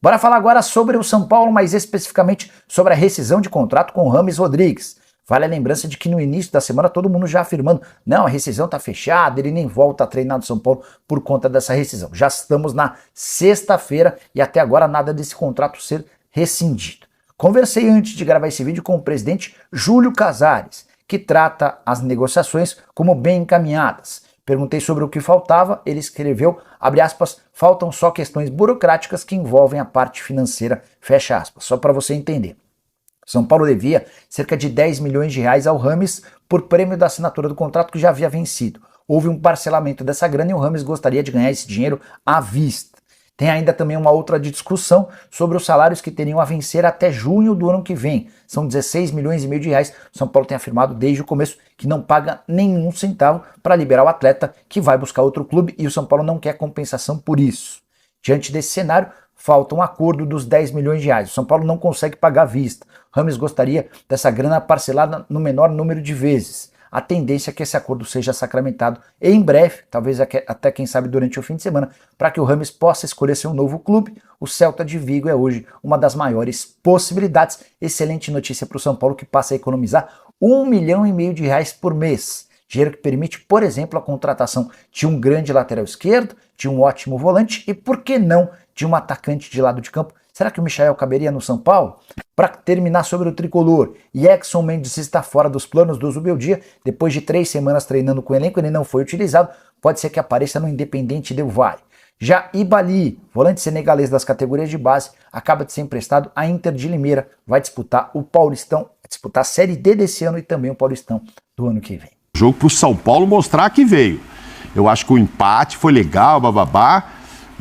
Bora falar agora sobre o São Paulo, mais especificamente sobre a rescisão de contrato com o Rames Rodrigues. Vale a lembrança de que no início da semana todo mundo já afirmando, não, a rescisão tá fechada, ele nem volta a treinar no São Paulo por conta dessa rescisão. Já estamos na sexta-feira e até agora nada desse contrato ser rescindido. Conversei antes de gravar esse vídeo com o presidente Júlio Casares, que trata as negociações como bem encaminhadas. Perguntei sobre o que faltava, ele escreveu, abre aspas, faltam só questões burocráticas que envolvem a parte financeira, fecha aspas, só para você entender. São Paulo devia cerca de 10 milhões de reais ao Rames por prêmio da assinatura do contrato que já havia vencido. Houve um parcelamento dessa grana e o Rames gostaria de ganhar esse dinheiro à vista. Tem ainda também uma outra discussão sobre os salários que teriam a vencer até junho do ano que vem. São 16 milhões e meio de reais. São Paulo tem afirmado desde o começo que não paga nenhum centavo para liberar o atleta que vai buscar outro clube e o São Paulo não quer compensação por isso. Diante desse cenário, falta um acordo dos 10 milhões de reais. O São Paulo não consegue pagar à vista. Rames gostaria dessa grana parcelada no menor número de vezes. A tendência é que esse acordo seja sacramentado em breve, talvez até quem sabe durante o fim de semana, para que o Rames possa escolher seu novo clube. O Celta de Vigo é hoje uma das maiores possibilidades. Excelente notícia para o São Paulo, que passa a economizar 1,5 milhão de reais por mês. Dinheiro que permite, por exemplo, a contratação de um grande lateral esquerdo, de um ótimo volante e, por que não, de um atacante de lado de campo. Será que o Michael caberia no São Paulo? Para terminar sobre o tricolor, Jackson Mendes está fora dos planos do Zubeldia. Depois de 3 semanas treinando com o elenco, ele não foi utilizado. Pode ser que apareça no Independente Del Valle. Já Ibali, volante senegalês das categorias de base, acaba de ser emprestado à Inter de Limeira. Vai disputar o Paulistão, disputar a Série D desse ano e também o Paulistão do ano que vem. Jogo para o São Paulo mostrar que veio. Eu acho que o empate foi legal, bababá.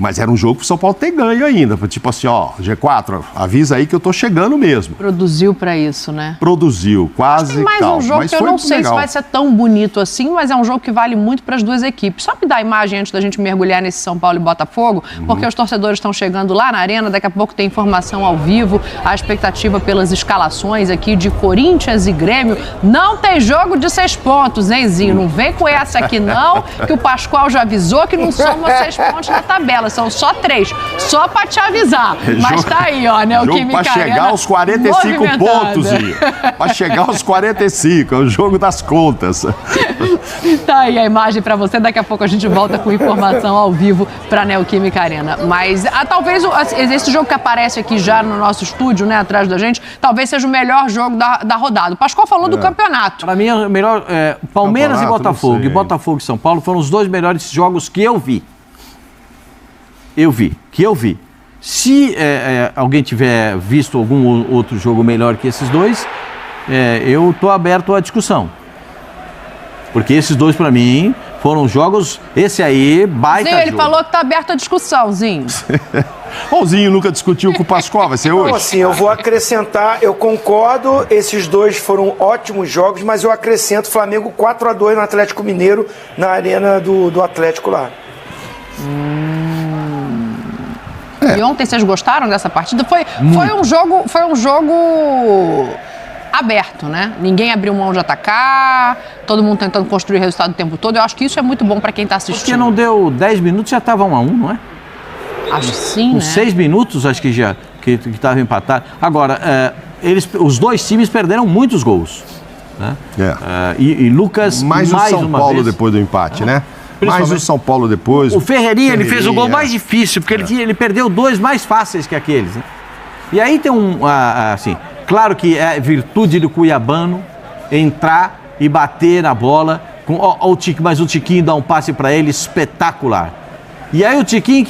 Mas era um jogo para o São Paulo ter ganho ainda. Tipo assim, ó, G4, avisa aí que eu tô chegando mesmo. Produziu para isso, né? Produziu, quase. Tem mais um jogo que eu não sei se vai ser tão bonito assim, mas é um jogo que vale muito para as duas equipes. Só me dá a imagem antes da gente mergulhar nesse São Paulo e Botafogo, porque os torcedores estão chegando lá na arena, daqui a pouco tem informação ao vivo, a expectativa pelas escalações aqui de Corinthians e Grêmio. Não tem jogo de 6 pontos, hein, Zinho? Não vem com essa aqui não, que o Pascoal já avisou que não soma 6 pontos na tabela. São só 3, só pra te avisar. Mas tá aí, ó, né? O Química Arena. Pra chegar aos 45 pontos, Zinho. Pra chegar aos 45, é o jogo das contas. Tá aí a imagem pra você. Daqui a pouco a gente volta com informação ao vivo pra Neoquímica Arena. Mas talvez esse jogo que aparece aqui já no nosso estúdio, né, atrás da gente, talvez seja o melhor jogo da rodada. O Pascoal falou do campeonato. Pra mim, o melhor. Palmeiras e Botafogo. E Botafogo e São Paulo foram os 2 melhores jogos que eu vi. Eu vi. Se alguém tiver visto algum outro jogo melhor que esses 2, eu estou aberto à discussão. Porque esses 2, para mim, foram jogos... Esse aí, baita Zinho, ele jogo. falou que está aberto à discussão, Zinho. O Zinho nunca discutiu com o Pascoal, vai ser hoje? Não, assim, eu vou acrescentar, eu concordo, esses 2 foram ótimos jogos, mas eu acrescento Flamengo 4-2 no Atlético Mineiro, na arena do Atlético lá. E ontem vocês gostaram dessa partida? Foi um jogo aberto, né? Ninguém abriu mão de atacar, todo mundo tentando construir resultado o tempo todo. Eu acho que isso é muito bom para quem está assistindo. Porque não deu 10 minutos, já estava 1-1, não é? Acho que sim, Com né? 6 minutos, acho que já estava empatado. Agora, os 2 times perderam muitos gols. Né? E Lucas, mais o São uma Paulo vez, depois do empate, né? Mais o São Paulo depois. O Ferreirinha, ele fez o gol mais difícil, porque ele perdeu 2 mais fáceis que aqueles. Né? E aí tem assim, claro que é virtude do cuiabano entrar e bater na bola, mas o Tiquinho dá um passe para ele espetacular. E aí o Tiquinho,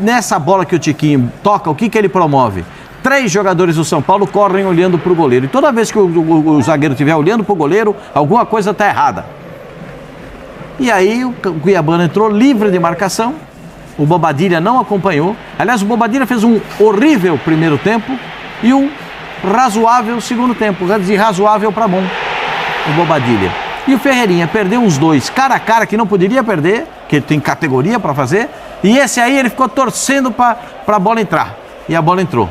nessa bola que o Tiquinho toca, o que ele promove? 3 jogadores do São Paulo correm olhando para o goleiro. E toda vez que o zagueiro estiver olhando para o goleiro, alguma coisa está errada. E aí o cuiabano entrou livre de marcação, o Bobadilha não acompanhou. Aliás, o Bobadilha fez um horrível primeiro tempo e um razoável segundo tempo. Quer dizer, razoável para bom, o Bobadilha. E o Ferreirinha perdeu uns 2 cara a cara que não poderia perder, que ele tem categoria para fazer. E esse aí ele ficou torcendo para a bola entrar. E a bola entrou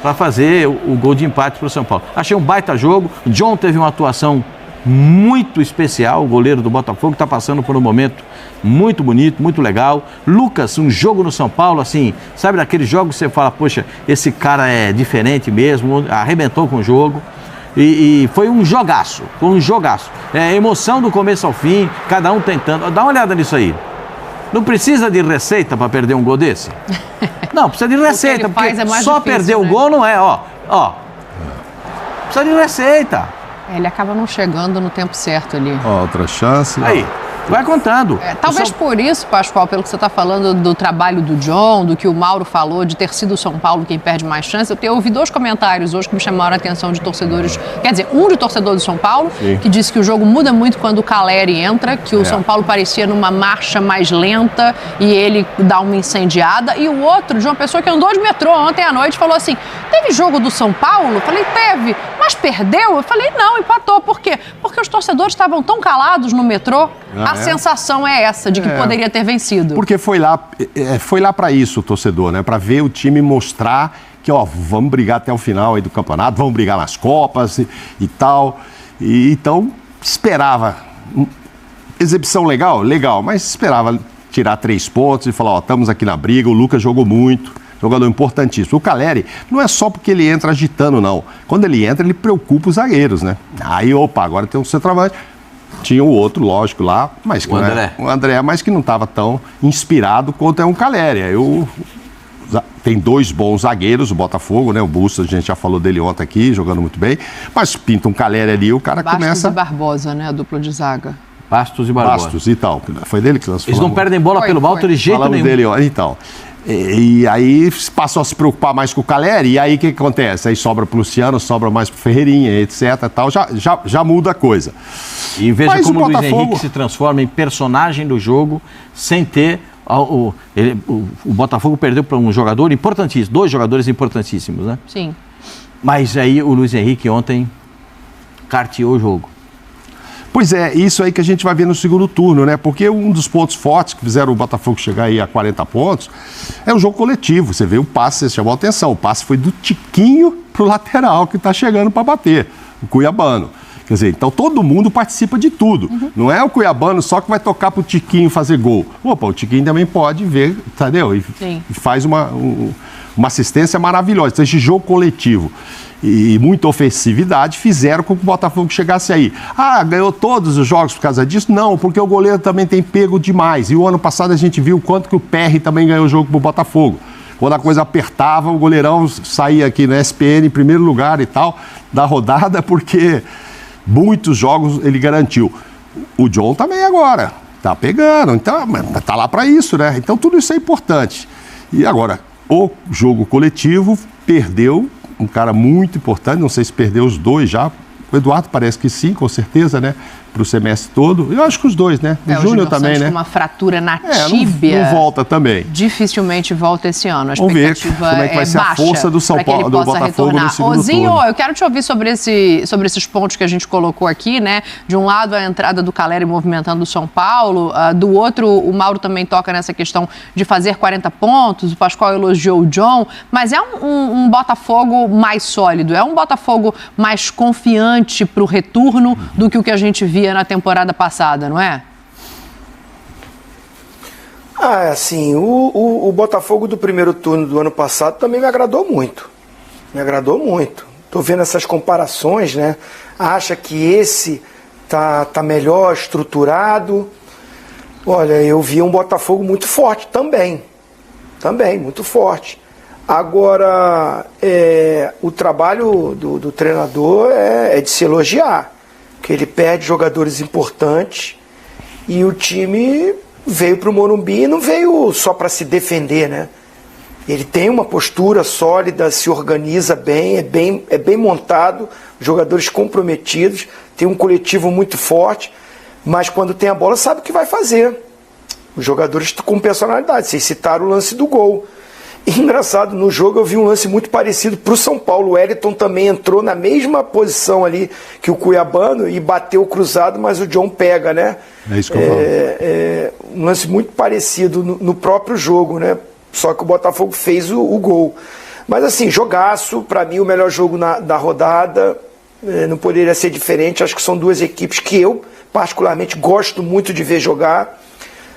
para fazer o gol de empate para o São Paulo. Achei um baita jogo. O John teve uma atuação muito especial, o goleiro do Botafogo está passando por um momento muito bonito, muito legal. Lucas, um jogo no São Paulo, assim, sabe daqueles jogos que você fala, poxa, esse cara é diferente mesmo, arrebentou com o jogo. E foi um jogaço, emoção do começo ao fim, cada um tentando. Dá uma olhada nisso aí. Não precisa de receita para perder um gol desse? Não, precisa de receita, porque só perder o gol não é, ó. Precisa de receita. Ele acaba não chegando no tempo certo ali. Outra chance. Aí, vai contando. Talvez por isso, Pascoal, pelo que você está falando do trabalho do John, do que o Mauro falou, de ter sido o São Paulo quem perde mais chance. Eu ouvi 2 comentários hoje que me chamaram a atenção de torcedores. Quer dizer, um de torcedor do São Paulo, que disse que o jogo muda muito quando o Calleri entra, que o São Paulo parecia numa marcha mais lenta e ele dá uma incendiada. E o outro, de uma pessoa que andou de metrô ontem à noite, falou assim: teve jogo do São Paulo? Eu falei, teve. Mas perdeu? Eu falei, não, empatou. Por quê? Porque os torcedores estavam tão calados no metrô. A sensação é essa, de que poderia ter vencido. Porque foi lá para isso o torcedor, né? Para ver o time mostrar que, vamos brigar até o final aí do campeonato, vamos brigar nas Copas e tal. E, então, esperava. Exibição legal? Legal, mas esperava tirar 3 pontos e falar, estamos aqui na briga, o Lucas jogou muito. Jogador importantíssimo. O Calleri não é só porque ele entra agitando, não. Quando ele entra, ele preocupa os zagueiros, né? Aí, agora tem um centroavante. Tinha o outro, lógico, lá, mas que o André, mas que não estava tão inspirado quanto é um Calleri. Tem 2 bons zagueiros, o Botafogo, né? O Bustos, a gente já falou dele ontem aqui, jogando muito bem. Mas pinta um Calleri ali, o cara Bastos começa... Bastos e Barbosa, né? A dupla de zaga. Bastos e Barbosa. Bastos e tal. Foi dele que nós falamos. Eles não perdem bola pelo alto de jeito nenhum. Dele, então... E aí passou a se preocupar mais com o Calleri, e aí o que acontece? Aí sobra pro Luciano, sobra mais pro Ferreirinha, etc. Tal, já muda a coisa. E veja como o Luiz Henrique se transforma em personagem do jogo, sem ter... O Botafogo perdeu para um jogador importantíssimo, 2 jogadores importantíssimos, né? Sim. Mas aí o Luiz Henrique ontem carteou o jogo. Pois é, isso aí que a gente vai ver no segundo turno, né? Porque um dos pontos fortes que fizeram o Botafogo chegar aí a 40 pontos é o jogo coletivo. Você vê o passe, você chamou a atenção. O passe foi do Tiquinho pro lateral que tá chegando para bater, o Cuiabano. Quer dizer, então todo mundo participa de tudo. Não é o Cuiabano só que vai tocar pro Tiquinho fazer gol. O Tiquinho também pode ver, entendeu? E faz uma assistência maravilhosa. Então, esse jogo coletivo e muita ofensividade fizeram com que o Botafogo chegasse aí. Ganhou todos os jogos por causa disso? Não, porque o goleiro também tem pego demais. E o ano passado a gente viu o quanto que o Perry também ganhou o jogo pro Botafogo. Quando a coisa apertava, o goleirão saía aqui na SPN em primeiro lugar e tal, da rodada, porque muitos jogos ele garantiu. O John também agora, tá pegando, então tá lá para isso, né? Então tudo isso é importante. E agora, o jogo coletivo perdeu um cara muito importante, não sei se perdeu os 2 já. O Eduardo parece que sim, com certeza, né? Para o semestre todo. Eu acho que os 2, né? O Júnior também, Santos né? Com uma fratura na tíbia. Não volta também. Dificilmente volta esse ano. A Vamos ver expectativa como é que vai ser a força do São Paulo, do Botafogo no segundo turno. Eu quero te ouvir sobre esses pontos que a gente colocou aqui, né? De um lado, a entrada do Calleri movimentando o São Paulo. Do outro, o Mauro também toca nessa questão de fazer 40 pontos. O Pascoal elogiou o John. Mas é um Botafogo mais sólido. É um Botafogo mais confiante para o retorno do que o que a gente via na temporada passada, não é? Assim, o Botafogo do primeiro turno do ano passado também me agradou muito. Tô vendo essas comparações, né? Acha que esse tá melhor estruturado. Olha, eu vi um Botafogo muito forte também, muito forte. Agora, o trabalho do treinador é de se elogiar, que ele perde jogadores importantes e o time veio para o Morumbi e não veio só para se defender, né? Ele tem uma postura sólida, se organiza bem, é bem montado, jogadores comprometidos, tem um coletivo muito forte, mas quando tem a bola sabe o que vai fazer. Os jogadores com personalidade, vocês citaram o lance do gol. Engraçado, no jogo eu vi um lance muito parecido para o São Paulo. O Wellington também entrou na mesma posição ali que o Cuiabano e bateu o cruzado, mas o John pega, né? É isso que eu falo. Um lance muito parecido no próprio jogo, né? Só que o Botafogo fez o gol. Mas assim, jogaço, para mim o melhor jogo da rodada. não poderia ser diferente. Acho que são duas equipes que eu, particularmente, gosto muito de ver jogar.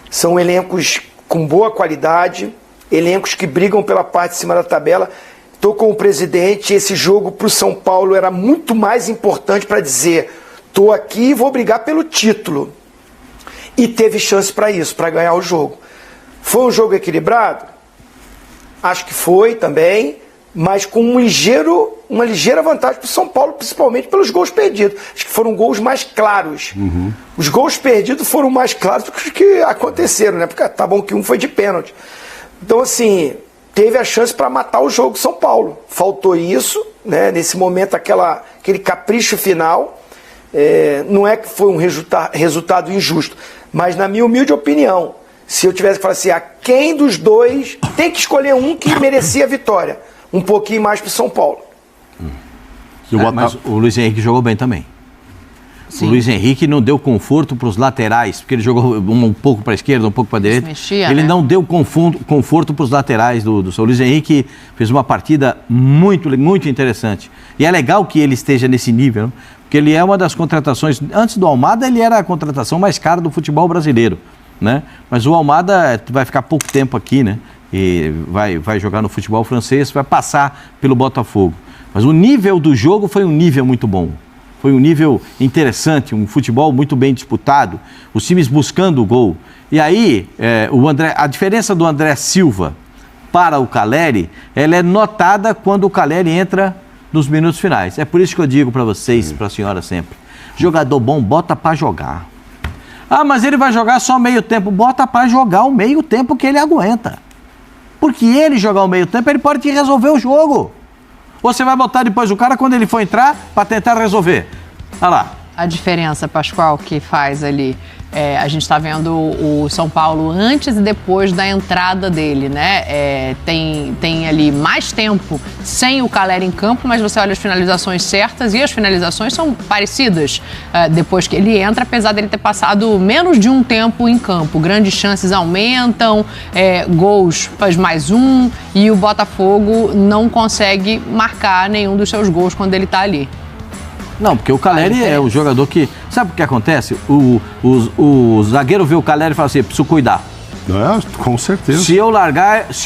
São elencos com boa qualidade, elencos que brigam pela parte de cima da tabela. Estou com o presidente, esse jogo para o São Paulo era muito mais importante para dizer: estou aqui e vou brigar pelo título. E teve chance para isso, para ganhar o jogo. Foi um jogo equilibrado? Acho que foi também, mas com uma ligeira vantagem para o São Paulo, principalmente pelos gols perdidos. Acho que foram gols mais claros. Os gols perdidos foram mais claros do que os que aconteceram, né? Porque tá bom que um foi de pênalti. Então, assim, teve a chance para matar o jogo São Paulo. Faltou isso, né? Nesse momento, aquele capricho final. Não é que foi um resultado injusto, mas na minha humilde opinião, se eu tivesse que falar assim, a quem dos dois tem que escolher um que merecia a vitória, um pouquinho mais para o São Paulo. Mas o Luiz Henrique jogou bem também. Sim. O Luiz Henrique não deu conforto para os laterais, porque ele jogou um pouco para a esquerda, um pouco para a direita. Ele não deu conforto para os laterais do São Luiz Henrique. Fez uma partida muito, muito interessante. E é legal que ele esteja nesse nível, né? Porque ele é uma das contratações. Antes do Almada, ele era a contratação mais cara do futebol brasileiro, né? Mas o Almada vai ficar pouco tempo aqui, né? E vai jogar no futebol francês, vai passar pelo Botafogo. Mas o nível do jogo foi um nível muito bom. Foi um nível interessante, um futebol muito bem disputado, os times buscando o gol. E aí, a diferença do André Silva para o Caleri, ela é notada quando o Caleri entra nos minutos finais. É por isso que eu digo para vocês, para a senhora sempre, jogador bom, bota para jogar. Ah, mas ele vai jogar só meio tempo. Bota para jogar o meio tempo que ele aguenta. Porque ele jogar o meio tempo, ele pode te resolver o jogo. Ou você vai botar depois o cara quando ele for entrar para tentar resolver. Olha lá. A diferença, Pascoal, que faz ali. A gente está vendo o São Paulo antes e depois da entrada dele, né? Tem ali mais tempo sem o Caleri em campo, mas você olha as finalizações certas e as finalizações são parecidas depois que ele entra, apesar dele ter passado menos de um tempo em campo. Grandes chances aumentam, gols faz mais um e o Botafogo não consegue marcar nenhum dos seus gols quando ele está ali. Não, porque o Caleri é o jogador que... Sabe o que acontece? O zagueiro vê o Caleri e fala assim, preciso cuidar. Com certeza. Se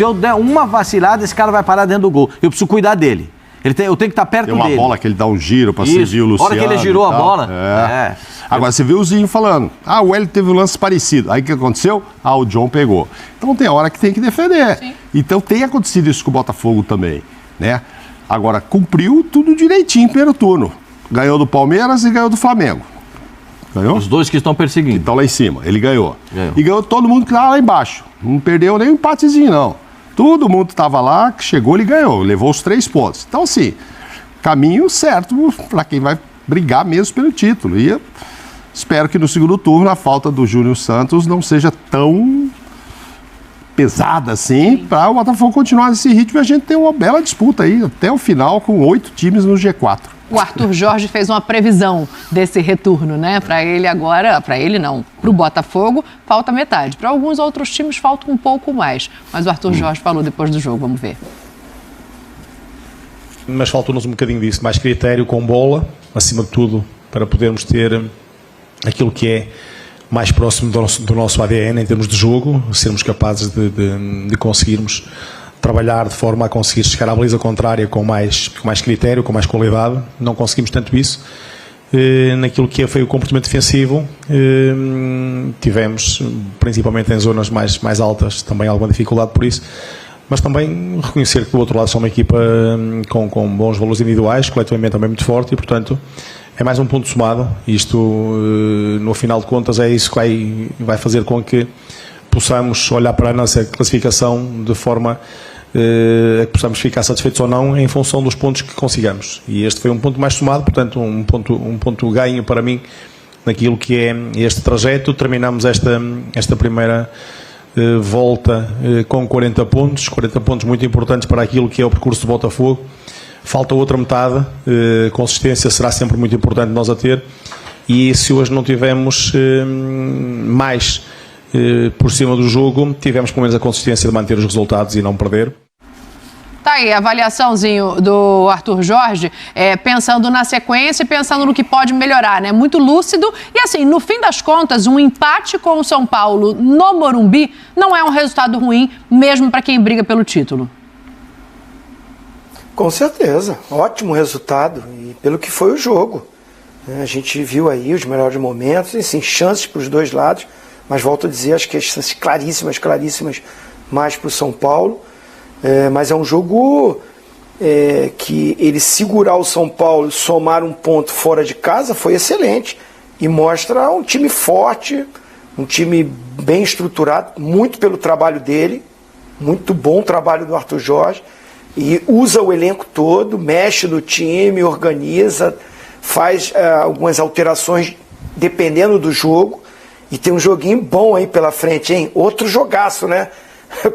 eu der uma vacilada, esse cara vai parar dentro do gol. Eu preciso cuidar dele. Eu tenho que estar perto dele. Tem uma bola que ele dá um giro para servir o Luciano. A hora que ele girou a bola. Agora, você viu o Zinho falando. O Hélio teve um lance parecido. Aí o que aconteceu? O John pegou. Então tem hora que tem que defender. Sim. Então tem acontecido isso com o Botafogo também, né? Agora, cumpriu tudo direitinho no primeiro turno. Ganhou do Palmeiras e ganhou do Flamengo. Ganhou? Os dois que estão perseguindo. Que estão lá em cima. Ele ganhou. E ganhou todo mundo que estava lá embaixo. Não perdeu nem um empatezinho, não. Todo mundo estava lá, que chegou, ele ganhou. Levou os 3 pontos. Então, assim, caminho certo para quem vai brigar mesmo pelo título. E eu espero que no segundo turno a falta do Júnior Santos não seja tão pesada assim, para o Botafogo continuar nesse ritmo e a gente ter uma bela disputa aí até o final com 8 times no G4. O Arthur Jorge fez uma previsão desse retorno, né? Para ele agora, para ele não, para o Botafogo falta metade. Para alguns outros times falta um pouco mais. Mas o Arthur Jorge falou depois do jogo, vamos ver. Mas faltou-nos um bocadinho disso, mais critério com bola, acima de tudo, para podermos ter aquilo que é mais próximo do nosso ADN em termos de jogo, sermos capazes de conseguirmos trabalhar de forma a conseguir chegar à baliza contrária com mais critério, com mais qualidade. Não conseguimos tanto isso. Naquilo que foi o comportamento defensivo, tivemos, principalmente em zonas mais altas, também alguma dificuldade por isso, mas também reconhecer que do outro lado são uma equipa com bons valores individuais, coletivamente também muito forte e, portanto, é mais um ponto somado. Isto, no final de contas, é isso que vai fazer com que possamos olhar para a nossa classificação de forma a que possamos ficar satisfeitos ou não em função dos pontos que consigamos. E este foi um ponto mais somado, portanto um ponto ganho para mim naquilo que é este trajeto. Terminamos esta primeira volta com 40 pontos muito importantes para aquilo que é o percurso do Botafogo. Falta outra metade, consistência será sempre muito importante nós a ter, e se hoje não tivemos mais por cima do jogo, tivemos pelo menos a consistência de manter os resultados e não perder. Tá aí, a avaliaçãozinho do Arthur Jorge, pensando na sequência e pensando no que pode melhorar, né? Muito lúcido. E assim, no fim das contas, um empate com o São Paulo no Morumbi não é um resultado ruim, mesmo para quem briga pelo título. Com certeza, ótimo resultado, e pelo que foi o jogo. A gente viu aí os melhores momentos, assim, chances para os dois lados, mas volto a dizer, acho que as chances claríssimas mais para o São Paulo. Mas é um jogo que ele segurar o São Paulo e somar um ponto fora de casa foi excelente. E mostra um time forte, um time bem estruturado, muito pelo trabalho dele, muito bom trabalho do Arthur Jorge. E usa o elenco todo, mexe no time, organiza, faz algumas alterações dependendo do jogo. E tem um joguinho bom aí pela frente, hein? Outro jogaço, né?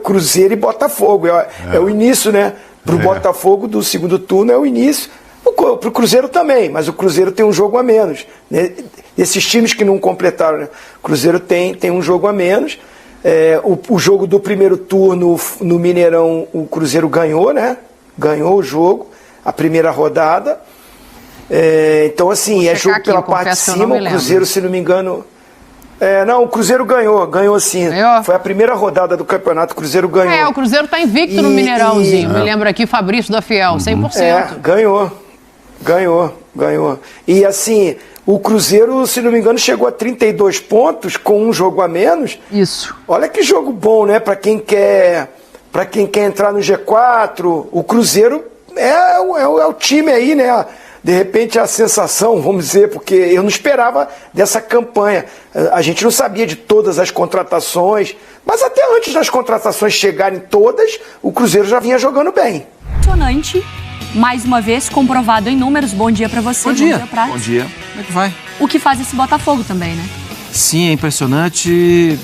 Cruzeiro e Botafogo. É o início, né? Para o Botafogo do segundo turno é o início. Para o Cruzeiro também, mas o Cruzeiro tem um jogo a menos. Né? Esses times que não completaram, né? O Cruzeiro tem um jogo a menos. O jogo do primeiro turno no Mineirão, o Cruzeiro ganhou, né? Ganhou o jogo, a primeira rodada. Então, assim, é jogo pela parte de cima. O Cruzeiro, se não me engano... Não, o Cruzeiro ganhou sim. Ganhou? Foi a primeira rodada do campeonato, o Cruzeiro ganhou. O Cruzeiro tá invicto no Mineirãozinho. Me lembro aqui, Fabrício da Fiel, 100%. Ganhou. E assim, o Cruzeiro, se não me engano, chegou a 32 pontos com um jogo a menos. Isso. Olha que jogo bom, né? Para quem quer entrar no G4, o Cruzeiro é o time aí, né? De repente a sensação, vamos dizer, porque eu não esperava dessa campanha. A gente não sabia de todas as contratações, mas até antes das contratações chegarem todas, o Cruzeiro já vinha jogando bem. Impressionante, mais uma vez comprovado em números. Bom dia pra você. Bom dia. Prats. Bom dia. Como é que vai? O que faz esse Botafogo também, né? Sim, é impressionante,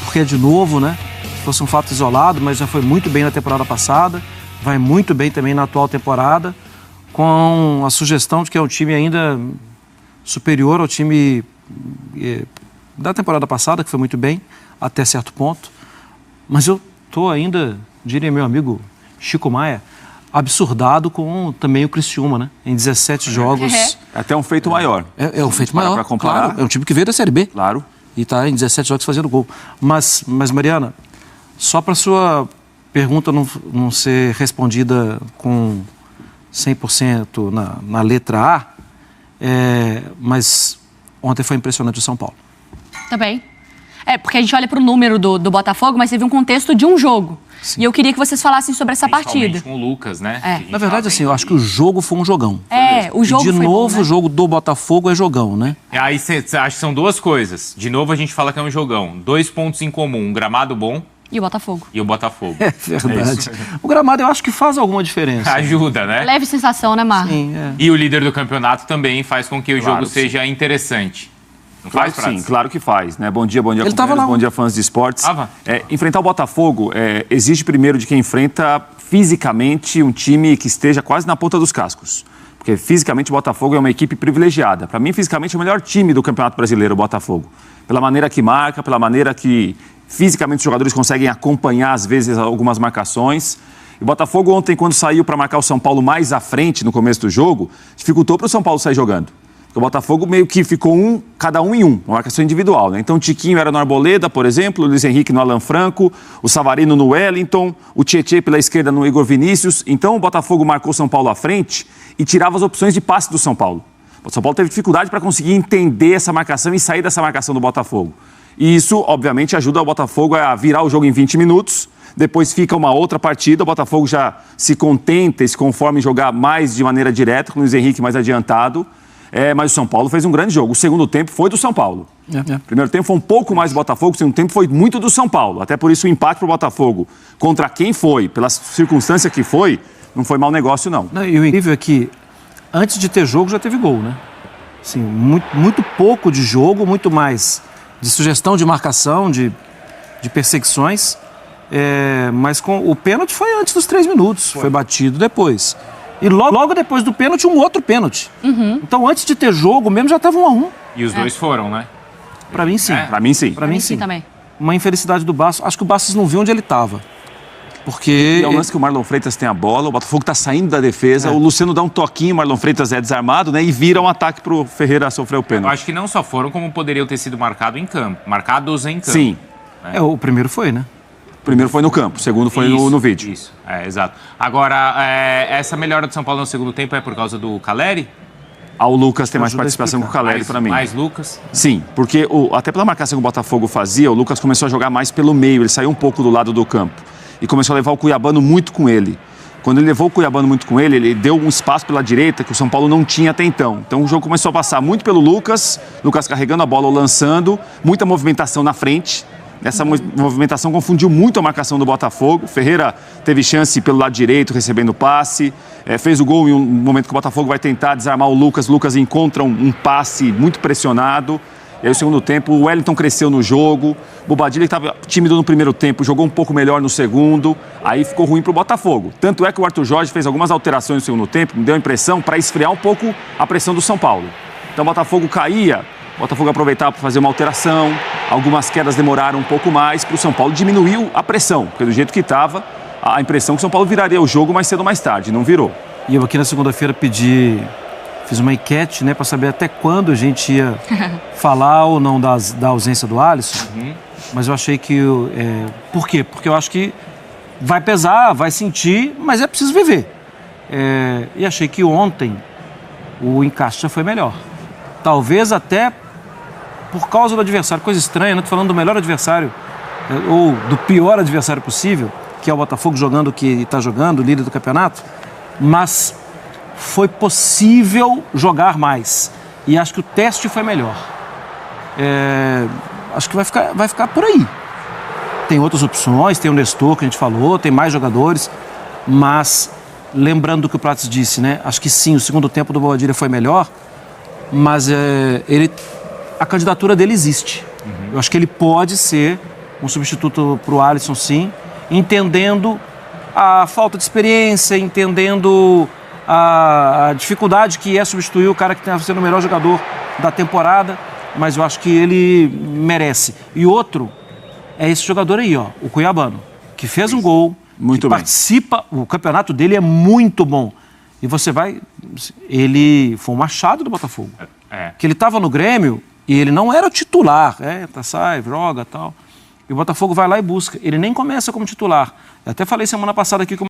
porque de novo, né? Fosse um fato isolado, mas já foi muito bem na temporada passada, vai muito bem também na atual temporada, com a sugestão de que é um time ainda superior ao time da temporada passada, que foi muito bem, até certo ponto. Mas eu estou ainda, diria meu amigo Chico Maia, absurdado com também o Criciúma, né? Em 17 jogos. É até um feito maior. É um feito maior, para comparar. Claro. É um time que veio da Série B. Claro. E está em 17 jogos fazendo gol. Mas Mariana, só para sua pergunta não ser respondida com 100% na letra A, mas ontem foi impressionante o São Paulo. Também. Porque a gente olha para o número do Botafogo, mas teve um contexto de um jogo. Sim. E eu queria que vocês falassem sobre essa partida. Com o Lucas, né? Na verdade, assim, eu acho que o jogo foi um jogão. O jogo e de foi novo, bom, né? O jogo do Botafogo é jogão, né? Aí você acha que são duas coisas. De novo, a gente fala que é um jogão. 2 pontos em comum, um gramado bom. E o Botafogo. É verdade. O gramado eu acho que faz alguma diferença. Ajuda, né? Leve sensação, né, Marlon? Sim, E o líder do campeonato também faz com que o jogo seja interessante. Não claro faz, que sim, claro que faz, né? Bom dia companheiros, bom dia fãs de esportes. Enfrentar o Botafogo exige primeiro de quem enfrenta fisicamente um time que esteja quase na ponta dos cascos. Porque fisicamente o Botafogo é uma equipe privilegiada. Para mim, fisicamente, é o melhor time do Campeonato Brasileiro, o Botafogo. Pela maneira que marca, pela maneira que fisicamente os jogadores conseguem acompanhar, às vezes, algumas marcações. E o Botafogo ontem, quando saiu para marcar o São Paulo mais à frente no começo do jogo, dificultou para o São Paulo sair jogando. O Botafogo meio que ficou cada um em uma marcação individual, né? Então o Tiquinho era no Arboleda, por exemplo, o Luiz Henrique no Alan Franco, o Savarino no Wellington, o Tietê pela esquerda no Igor Vinícius. Então o Botafogo marcou o São Paulo à frente e tirava as opções de passe do São Paulo. O São Paulo teve dificuldade para conseguir entender essa marcação e sair dessa marcação do Botafogo. E isso, obviamente, ajuda o Botafogo a virar o jogo em 20 minutos. Depois fica uma outra partida, o Botafogo já se contenta e se conforma em jogar mais de maneira direta, com o Luiz Henrique mais adiantado. Mas o São Paulo fez um grande jogo. O segundo tempo foi do São Paulo. O primeiro tempo foi um pouco mais do Botafogo, o segundo tempo foi muito do São Paulo. Até por isso o empate para o Botafogo, contra quem foi, pela circunstância que foi, não foi mau negócio, não. E o incrível é que, antes de ter jogo, já teve gol, né? Assim, muito pouco de jogo, muito mais de sugestão de marcação, de perseguições. Mas o pênalti foi antes dos 3 minutos, foi batido depois. E logo depois do pênalti, um outro pênalti. Então, antes de ter jogo mesmo, já estava 1-1. E os dois foram, né? Pra mim, sim. Pra mim, sim. Pra mim, sim. Também. Uma infelicidade do Bastos. Acho que o Bastos não viu onde ele estava. Porque... E é o lance que o Marlon Freitas tem a bola, o Botafogo está saindo da defesa, o Luciano dá um toquinho, o Marlon Freitas é desarmado, né? E vira um ataque para o Ferreira sofrer o pênalti. Eu acho que não só foram, como poderiam ter sido marcados em campo. Marcados em campo. Sim. O primeiro foi, né? O primeiro foi no campo, o segundo foi no vídeo. Isso, exato. Agora, essa melhora do São Paulo no segundo tempo é por causa do Caleri? O Lucas tem mais participação que o Caleri para mim. Mais Lucas? Sim, porque até pela marcação que o Botafogo fazia, o Lucas começou a jogar mais pelo meio, ele saiu um pouco do lado do campo e começou a levar o Cuiabano muito com ele. Quando ele levou o Cuiabano muito com ele deu um espaço pela direita que o São Paulo não tinha até então. Então o jogo começou a passar muito pelo Lucas carregando a bola ou lançando, muita movimentação na frente. Essa movimentação confundiu muito a marcação do Botafogo. Ferreira teve chance pelo lado direito, recebendo passe. Fez o gol em um momento que o Botafogo vai tentar desarmar o Lucas. Lucas encontra um passe muito pressionado. E aí, no segundo tempo, o Wellington cresceu no jogo. O Bobadilla, que estava tímido no primeiro tempo, jogou um pouco melhor no segundo. Aí ficou ruim para o Botafogo. Tanto é que o Arthur Jorge fez algumas alterações no segundo tempo, me deu a impressão, para esfriar um pouco a pressão do São Paulo. Então o Botafogo caía, o Botafogo aproveitava para fazer uma alteração. Algumas quedas demoraram um pouco mais para o São Paulo. Diminuiu a pressão, porque do jeito que estava, a impressão que o São Paulo viraria o jogo mais cedo ou mais tarde. Não virou. E eu aqui na segunda-feira fiz uma enquete, né, para saber até quando a gente ia falar ou não da ausência do Alisson. Mas eu achei que... por quê? Porque eu acho que vai pesar, vai sentir, mas é preciso viver. E achei que ontem o encaixe já foi melhor. Talvez até por causa do adversário. Coisa estranha, né? Estou falando do melhor adversário, ou do pior adversário possível, que é o Botafogo jogando o que está jogando, líder do campeonato. Mas foi possível jogar mais. E acho que o teste foi melhor. Acho que vai ficar por aí. Tem outras opções, tem o Nestor que a gente falou, tem mais jogadores. Mas, lembrando do que o Prates disse, né? Acho que sim, o segundo tempo do Bobadilla foi melhor. Mas a candidatura dele existe. Eu acho que ele pode ser um substituto para o Alisson, sim, entendendo a falta de experiência, entendendo a dificuldade que é substituir o cara que está sendo o melhor jogador da temporada, mas eu acho que ele merece. E outro é esse jogador aí, o Cuiabano, que fez um gol, muito bem. Participa, o campeonato dele é muito bom. E você vai... Ele foi um machado do Botafogo. Que ele estava no Grêmio e ele não era o titular. Sai, joga e tal. E o Botafogo vai lá e busca. Ele nem começa como titular. Eu até falei semana passada aqui que